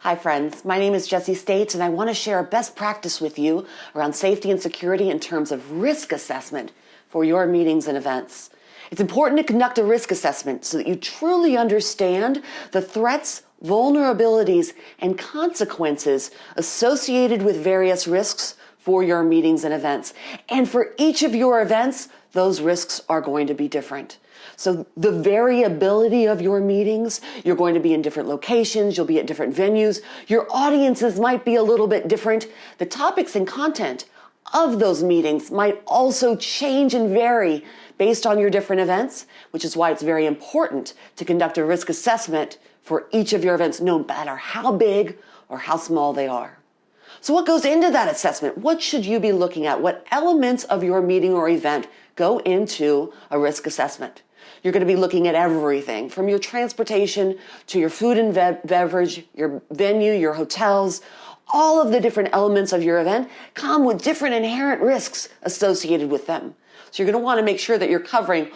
Hi friends, my name is Jessie States and I want to share a best practice with you around safety and security in terms of risk assessment for your meetings and events. It's important to conduct a risk assessment so that you truly understand the threats, vulnerabilities, and consequences associated with various risks for your meetings and events. And for each of your events, those risks are going to be different. So the variability of your meetings, you're going to be in different locations, you'll be at different venues, your audiences might be a little bit different. The topics and content of those meetings might also change and vary based on your different events, which is why it's very important to conduct a risk assessment for each of your events, no matter how big or how small they are. So what goes into that assessment? What should you be looking at? What elements of your meeting or event go into a risk assessment? You're going to be looking at everything from your transportation to your food and beverage, your venue, your hotels. All of the different elements of your event come with different inherent risks associated with them. So you're going to want to make sure that you're covering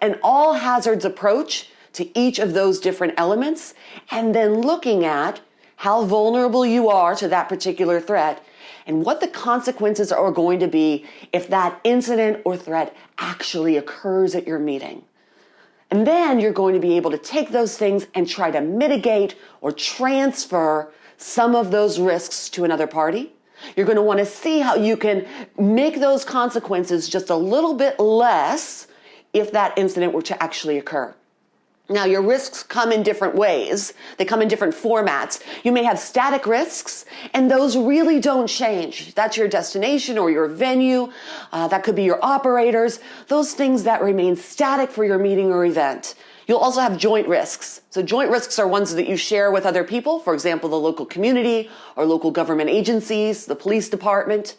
an all hazards approach to each of those different elements, and then looking at how vulnerable you are to that particular threat and what the consequences are going to be if that incident or threat actually occurs at your meeting. And then you're going to be able to take those things and try to mitigate or transfer some of those risks to another party. You're going to want to see how you can make those consequences just a little bit less if that incident were to actually occur. Now, your risks come in different ways. They come in different formats. You may have static risks, and those really don't change. That's your destination or your venue. That could be your operators. Those things that remain static for your meeting or event. You'll also have joint risks. So joint risks are ones that you share with other people, for example, the local community or local government agencies, the police department.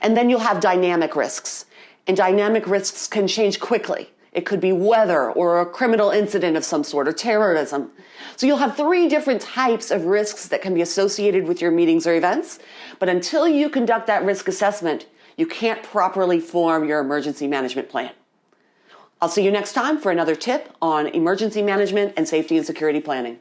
And then you'll have dynamic risks. And dynamic risks can change quickly. It could be weather or a criminal incident of some sort or terrorism. So you'll have 3 different types of risks that can be associated with your meetings or events. But until you conduct that risk assessment, you can't properly form your emergency management plan. I'll see you next time for another tip on emergency management and safety and security planning.